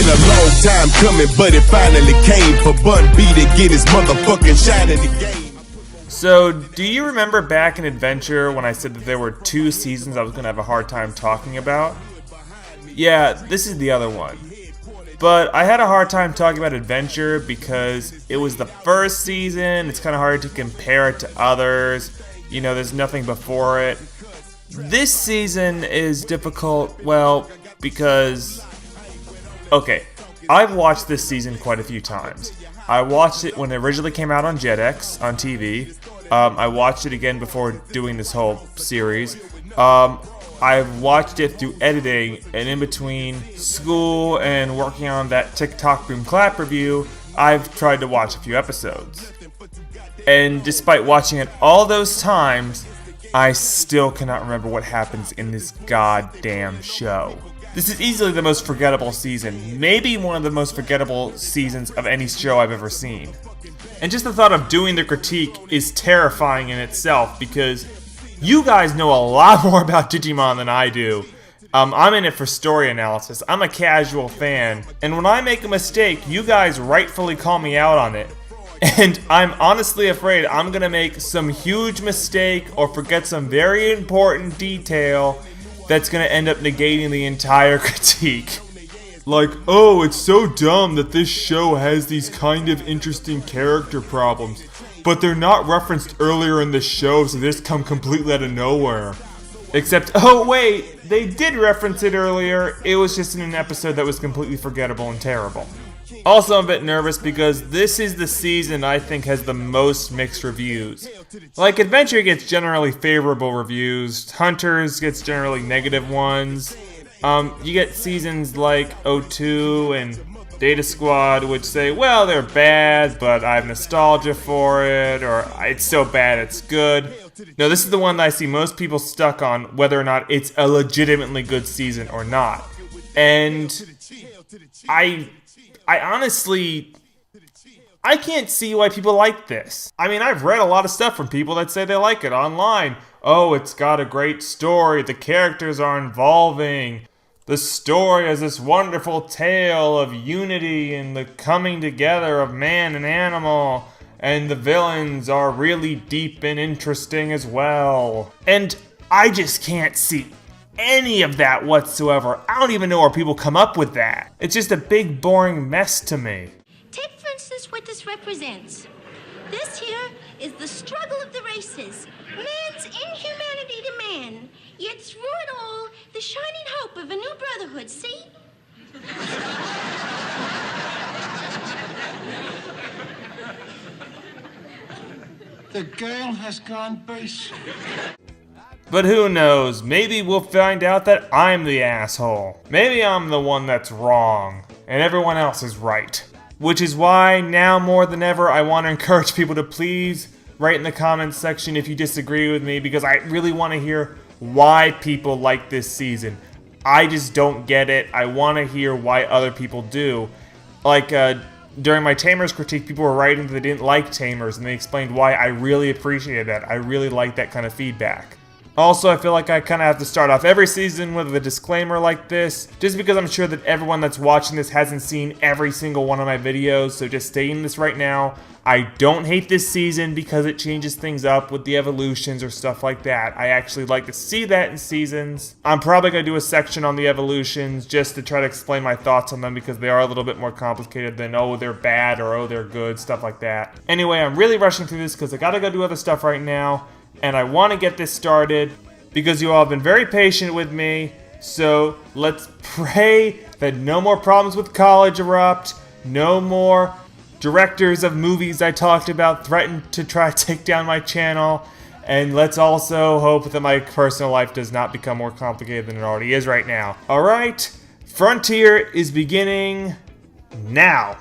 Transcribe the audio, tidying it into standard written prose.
been a long time coming, but it finally came for Bun B to get his motherfucking shine in the game. So, do you remember back in Adventure when I said that there were 2 seasons I was going to have a hard time talking about? Yeah, this is the other one. But I had a hard time talking about Adventure because it was the first season, it's kind of hard to compare it to others, you know, there's nothing before it. This season is difficult, well, because... Okay, I've watched this season quite a few times. I watched it when it originally came out on Jetix on TV. I watched it again before doing this whole series. I've watched it through editing, and in between school and working on that TikTok Boom Clap review, I've tried to watch a few episodes. And despite watching it all those times, I still cannot remember what happens in this goddamn show. This is easily the most forgettable season, maybe one of the most forgettable seasons of any show I've ever seen. And just the thought of doing the critique is terrifying in itself because you guys know a lot more about Digimon than I do. I'm in it for story analysis, I'm a casual fan, and when I make a mistake, you guys rightfully call me out on it. And I'm honestly afraid I'm gonna make some huge mistake or forget some very important detail that's gonna end up negating the entire critique. Like, oh, it's so dumb that this show has these kind of interesting character problems, but they're not referenced earlier in the show, so they just come completely out of nowhere. Except, oh wait, they did reference it earlier, it was just in an episode that was completely forgettable and terrible. Also, I'm a bit nervous because this is the season I think has the most mixed reviews. Like, Adventure gets generally favorable reviews, Hunters gets generally negative ones. You get seasons like 02 and Data Squad which say, well, they're bad, but I have nostalgia for it, or it's so bad it's good. No, this is the one that I see most people stuck on, whether or not it's a legitimately good season or not. And I honestly, I can't see why people like this. I mean, I've read a lot of stuff from people that say they like it online. Oh, it's got a great story, the characters are involving, the story has this wonderful tale of unity and the coming together of man and animal, and the villains are really deep and interesting as well. And I just can't see any of that whatsoever. I don't even know where people come up with that. It's just a big boring mess to me. Take for instance what this represents. This here is the struggle of the races. Man's inhumanity to man. Yet through it all, the shining hope of a new brotherhood, see? The girl has gone basic. But who knows, maybe we'll find out that I'm the asshole. Maybe I'm the one that's wrong, and everyone else is right. Which is why, now more than ever, I want to encourage people to please write in the comments section if you disagree with me, because I really want to hear why people like this season. I just don't get it. I want to hear why other people do. Like, during my Tamers critique, people were writing that they didn't like Tamers, and they explained why. I really appreciated that. I really like that kind of feedback. Also, I feel like I kind of have to start off every season with a disclaimer like this, just because I'm sure that everyone that's watching this hasn't seen every single one of my videos, so just stating this right now, I don't hate this season because it changes things up with the evolutions or stuff like that. I actually like to see that in seasons. I'm probably going to do a section on the evolutions just to try to explain my thoughts on them because they are a little bit more complicated than, oh, they're bad or oh, they're good, stuff like that. Anyway, I'm really rushing through this because I gotta go do other stuff right now. And I want to get this started because you all have been very patient with me. So let's pray that no more problems with college erupt, no more directors of movies I talked about threaten to try to take down my channel, and let's also hope that my personal life does not become more complicated than it already is right now. Alright, Frontier is beginning now.